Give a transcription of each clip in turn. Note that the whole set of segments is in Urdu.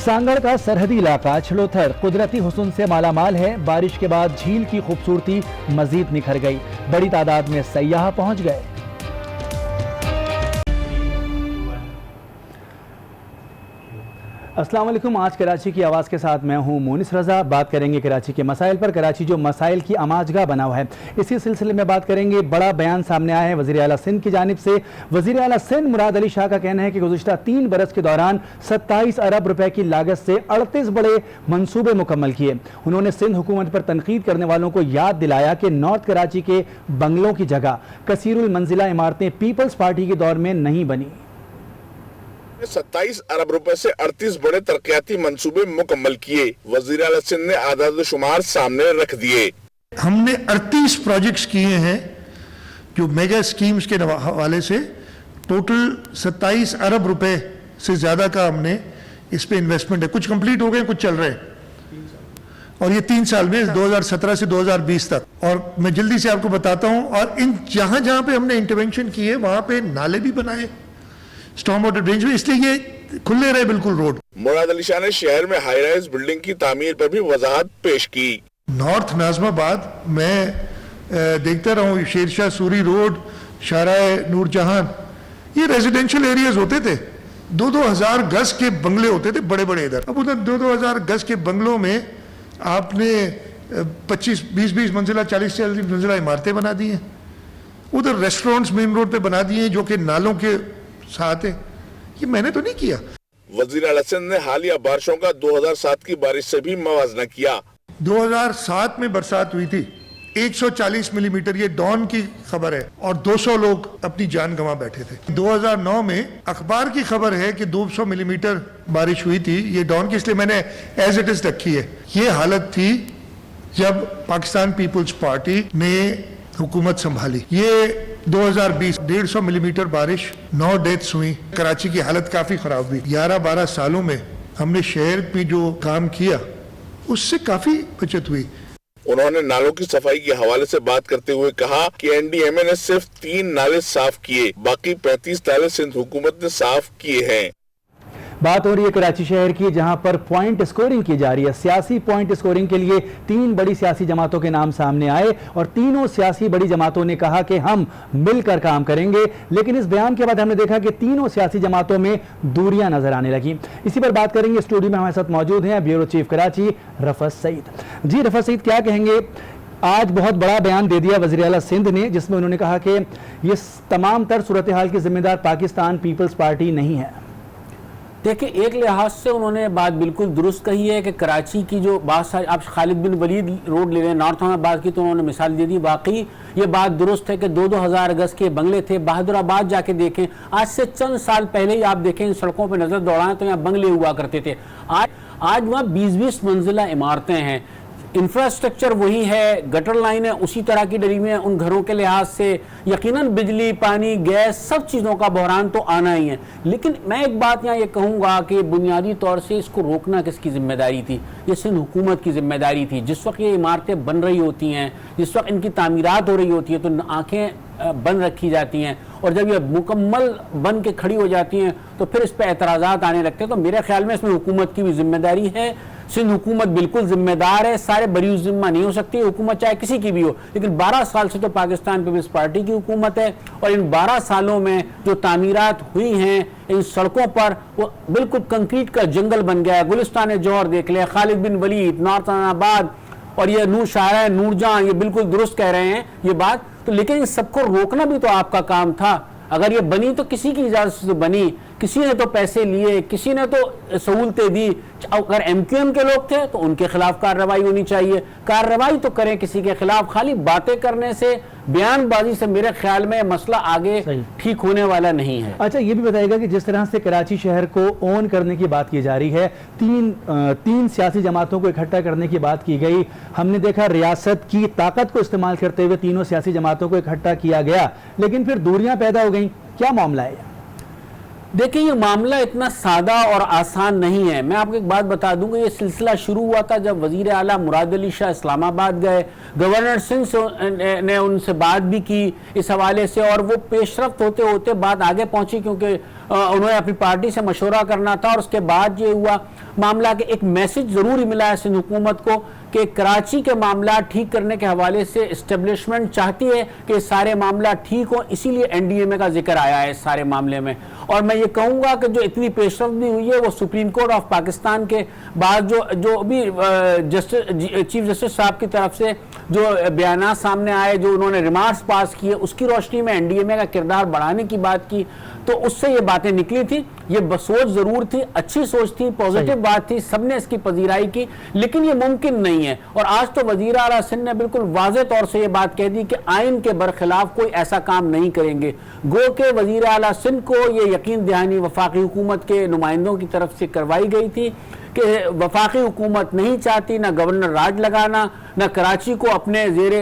سانگڑ کا سرحدی علاقہ چھلوتھر قدرتی حسن سے مالا مال ہے. بارش کے بعد جھیل کی خوبصورتی مزید نکھر گئی. بڑی تعداد میں سیاح پہنچ گئے. السلام علیکم. آج کراچی کی آواز کے ساتھ میں ہوں مونس رضا. بات کریں گے کراچی کے مسائل پر. کراچی جو مسائل کی آماج گاہ بنا ہوا ہے, اسی سلسلے میں بات کریں گے. بڑا بیان سامنے آیا ہے وزیر اعلیٰ سندھ کی جانب سے. وزیر اعلیٰ سندھ مراد علی شاہ کا کہنا ہے کہ گزشتہ 3 برس کے دوران 27 ارب روپے کی لاگت سے 38 بڑے منصوبے مکمل کیے. انہوں نے سندھ حکومت پر تنقید کرنے والوں کو یاد دلایا کہ نارتھ کراچی کے بنگلوں کی جگہ کثیر المنزلہ عمارتیں پیپلز پارٹی کے دور میں نہیں بنی. 27 ارب روپے سے 38 بڑے ترقیاتی منصوبے مکمل کیے. وزیر اعلیٰ سندھ نے اعداد و شمار سامنے رکھ دیے. ہم نے 38 پروجیکٹس کیے ہیں جو میگا سکیمز کے حوالے سے. ٹوٹل 27 ارب روپے سے زیادہ کا ہم نے اس پہ انویسٹمنٹ ہے. کچھ کمپلیٹ ہو گئے, کچھ چل رہے ہیں, اور یہ 3 سال میں 2017 سے 2020 تک. اور میں جلدی سے آپ کو بتاتا ہوں. اور ان جہاں جہاں پہ ہم نے انٹرونشن کی ہے وہاں پہ نالے بھی بنائے, اسٹارم واٹر ڈرینج بھی, اس لیے یہ کھلے رہے بالکل روڈ. مراد علی شاہ نے شہر میں ہائی رائز بلڈنگ کی تعمیر پر بھی وضاحت پیش کی. نارتھ ناظم آباد میں دیکھتا رہا ہوں, شیر شاہ سوری روڈ, شاہراہ نور جہاں, یہ ریزیڈینشل ایریاز ہوتے تھے. 2-2 ہزار گز کے بنگلے ہوتے تھے بڑے بڑے. ادھر اب ادھر 2-2 ہزار گز کے بنگلوں میں آپ نے 25-20 منزلہ 40-40 منزلہ عمارتیں بنا دی ہیں. ادھر ریسٹورنٹس مین روڈ پہ بنا دیے جو کہ نالوں کے ساتھ ہے. یہ میں نے تو نہیں کیا. وزیر اعلیٰ سندھ نے حالیہ بارشوں کا 2007 کی بارش سے بھی موازنہ کیا. 2007 میں برسات ہوئی تھی 140 ملی میٹر, یہ ڈان کی خبر ہے, اور 200 لوگ اپنی جان گنوا بیٹھے تھے. 2009 میں اخبار کی خبر ہے کہ 200 ملی میٹر بارش ہوئی تھی. یہ ڈان کی, اس لیے میں نے ایز اٹ از رکھی ہے. یہ حالت تھی جب پاکستان پیپلز پارٹی نے حکومت سنبھالی. یہ 2020 150 ملی میٹر بارش, 9 ڈیتھس ہوئی. کراچی کی حالت کافی خراب ہوئی. 11-12 سالوں میں ہم نے شہر میں جو کام کیا اس سے کافی بچت ہوئی. انہوں نے نالوں کی صفائی کے حوالے سے بات کرتے ہوئے کہا کہ این ڈی ایم اے نے صرف 3 نالے صاف کیے, باقی 35 نالے سندھ حکومت نے صاف کیے ہیں. بات ہو رہی ہے کراچی شہر کی, جہاں پر پوائنٹ اسکورنگ کی جا رہی ہے. سیاسی پوائنٹ اسکورنگ کے لیے 3 بڑی سیاسی جماعتوں کے نام سامنے آئے, اور تینوں سیاسی بڑی جماعتوں نے کہا کہ ہم مل کر کام کریں گے. لیکن اس بیان کے بعد ہم نے دیکھا کہ تینوں سیاسی جماعتوں میں دوریاں نظر آنے لگیں. اسی پر بات کریں گے. اسٹوڈیو میں ہمارے ساتھ موجود ہیں بیورو چیف کراچی رفعت سعید. جی رفعت سعید, کیا کہیں گے؟ آج بہت بڑا بیان دے دیا وزیر اعلیٰ سندھ نے, جس میں انہوں نے کہا کہ یہ تمام تر صورتحال کی ذمہ دار پاکستان پیپلز پارٹی نہیں ہے. دیکھیں, ایک لحاظ سے انہوں نے بات بالکل درست کہی ہے کہ کراچی کی جو بات ساری, آپ خالد بن ولید روڈ لے رہے ہیں نارتھ آباد کی, تو انہوں نے مثال دے دی. واقعی یہ بات درست ہے کہ 2-2 ہزار گز کے بنگلے تھے. بہادر آباد جا کے دیکھیں, آج سے چند سال پہلے ہی آپ دیکھیں ان سڑکوں پہ نظر دوڑائیں تو یہاں بنگلے ہوا کرتے تھے. آج وہاں 20-20 منزلہ عمارتیں ہیں. انفراسٹرکچر وہی ہے, گٹر لائنیں اسی طرح کی ڈلی ہوئی ہیں. ان گھروں کے لحاظ سے یقیناً بجلی, پانی, گیس, سب چیزوں کا بحران تو آنا ہی ہے. لیکن میں ایک بات یہاں یہ کہوں گا کہ بنیادی طور سے اس کو روکنا کس کی ذمہ داری تھی؟ یہ سندھ حکومت کی ذمہ داری تھی. جس وقت یہ عمارتیں بن رہی ہوتی ہیں, جس وقت ان کی تعمیرات ہو رہی ہوتی ہیں, تو آنکھیں بند رکھی جاتی ہیں, اور جب یہ مکمل بن کے کھڑی ہو جاتی ہیں تو پھر اس پہ اعتراضات آنے لگتے ہیں. تو میرے خیال میں اس میں حکومت کی بھی ذمہ داری ہے. سندھ حکومت بالکل ذمہ دار ہے. سارے بری ذمہ نہیں ہو سکتی حکومت, چاہے کسی کی بھی ہو, لیکن 12 سال سے تو پاکستان پیپلز پارٹی کی حکومت ہے, اور ان 12 سالوں میں جو تعمیرات ہوئی ہیں ان سڑکوں پر, وہ بالکل کنکریٹ کا جنگل بن گیا ہے. گلستان جوہر دیکھ لیں, خالد بن ولید, نارتھ آباد, اور یہ نور شاہراہ نور جہاں, یہ بالکل درست کہہ رہے ہیں یہ بات. تو لیکن ان سب کو روکنا بھی تو آپ کا کام تھا. اگر یہ بنی تو کسی کی اجازت سے بنی, کسی نے تو پیسے لیے, کسی نے تو سہولتیں دی. اگر ایم کیو ایم کے لوگ تھے تو ان کے خلاف کارروائی ہونی چاہیے. کارروائی تو کریں کسی کے خلاف. خالی باتیں کرنے سے, بیان بازی سے میرے خیال میں مسئلہ آگے ٹھیک ہونے والا نہیں ہے. اچھا, یہ بھی بتائے گا کہ جس طرح سے کراچی شہر کو اون کرنے کی بات کی جا رہی ہے, تین سیاسی جماعتوں کو اکٹھا کرنے کی بات کی گئی. ہم نے دیکھا ریاست کی طاقت کو استعمال کرتے ہوئے تینوں سیاسی جماعتوں کو اکٹھا کیا گیا, لیکن پھر دوریاں پیدا ہو گئیں. کیا معاملہ ہے؟ دیکھیں, یہ معاملہ اتنا سادہ اور آسان نہیں ہے. میں آپ کو ایک بات بتا دوں گا, یہ سلسلہ شروع ہوا تھا جب وزیر اعلیٰ مراد علی شاہ اسلام آباد گئے. گورنر سندھ نے ان سے بات بھی کی اس حوالے سے, اور وہ پیش رفت ہوتے ہوتے بات آگے پہنچی, کیونکہ انہوں نے اپنی پارٹی سے مشورہ کرنا تھا, اور اس کے بعد یہ ہوا. معاملہ کہ ایک میسج ضروری ملا ہے سندھ حکومت کو کہ کراچی کے معاملات ٹھیک کرنے کے حوالے سے اسٹیبلشمنٹ چاہتی ہے کہ سارے معاملات ٹھیک ہوں، اسی لیے این ڈی ایم اے کا ذکر آیا ہے اس سارے معاملے میں. اور میں یہ کہوں گا کہ جو اتنی پیش رفت بھی ہوئی ہے وہ سپریم کورٹ آف پاکستان کے بعد جو بھی چیف جسٹس صاحب کی طرف سے جو بیانات سامنے آئے، جو انہوں نے ریمارکس پاس کیے، اس کی روشنی میں این ڈی ایم اے کا کردار بڑھانے کی بات کی تو اس سے یہ باتیں نکلی تھی. یہ سوچ ضرور تھی، اچھی سوچ تھی، پوزیٹو بات تھی، سب نے اس کی پذیرائی کی، لیکن یہ ممکن نہیں ہے. اور آج تو وزیر اعلیٰ سندھ نے بالکل واضح طور سے یہ بات کہہ دی کہ آئین کے برخلاف کوئی ایسا کام نہیں کریں گے. گو کہ وزیر اعلیٰ سندھ کو یہ یقین دہانی وفاقی حکومت کے نمائندوں کی طرف سے کروائی گئی تھی کہ وفاقی حکومت نہیں چاہتی نہ گورنر راج لگانا، نہ کراچی کو اپنے زیر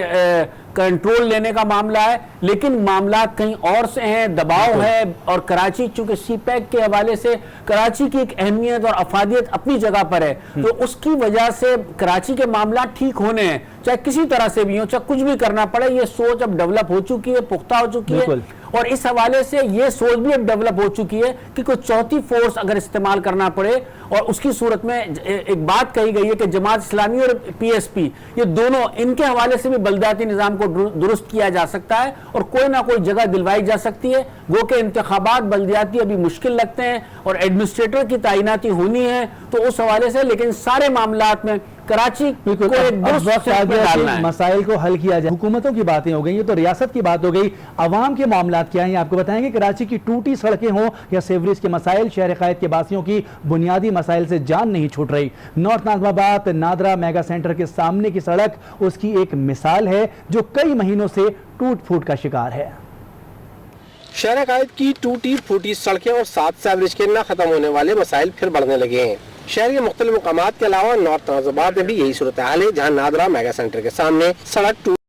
کنٹرول لینے کا معاملہ ہے، لیکن معاملات کہیں اور سے ہیں، دباؤ ہے. اور کراچی چونکہ سی پیک کے حوالے سے کراچی کی ایک اہمیت اور افادیت اپنی جگہ پر ہے، تو اس کی وجہ سے کراچی کے معاملات ٹھیک ہونے ہیں، چاہے کسی طرح سے بھی ہوں، چاہے کچھ بھی کرنا پڑے. یہ سوچ اب ڈیولپ ہو چکی ہے، پختہ ہو چکی ہے. اور اس حوالے سے یہ سوچ بھی اب ڈیولپ ہو چکی ہے کہ کوئی چوتھی فورس اگر استعمال کرنا پڑے، اور اس کی صورت میں ایک بات کہی گئی ہے کہ جماعت اسلامی اور پی ایس پی یہ دونوں، ان کے حوالے سے بھی بلدیاتی نظام کو درست کیا جا سکتا ہے اور کوئی نہ کوئی جگہ دلوائی جا سکتی ہے. گو کہ انتخابات بلدیاتی ابھی مشکل لگتے ہیں اور ایڈمنسٹریٹر کی تعیناتی ہونی ہے، تو اس حوالے سے لیکن سارے معاملات میں کراچی کو ایک درست ڈالنا ہے. مسائل کو حل کیا جائے. حکومتوں کی باتیں ہو گئی، یہ تو ریاست کی بات ہو گئی. عوام کے معاملات کیا ہیں آپ کو بتائیں گے. کراچی کی ٹوٹی سڑکیں ہوں یا سیوریج کے مسائل، شہر قائد کے باسیوں کی بنیادی مسائل سے جان نہیں چھوٹ رہی. نارتھ ناظم آباد نادرا میگا سینٹر کے سامنے کی سڑک اس کی ایک مثال ہے جو کئی مہینوں سے ٹوٹ پھوٹ کا شکار ہے. شہر قائد کی ٹوٹی پھوٹی سڑکیں اور 7 سیوریج کے نہ ختم ہونے والے مسائل پھر بڑھنے لگے ہیں. شہر کے مختلف مقامات کے علاوہ نارتھ ناظم آباد میں بھی یہی صورتحال ہے، جہاں نادرا میگا سینٹر کے سامنے سڑک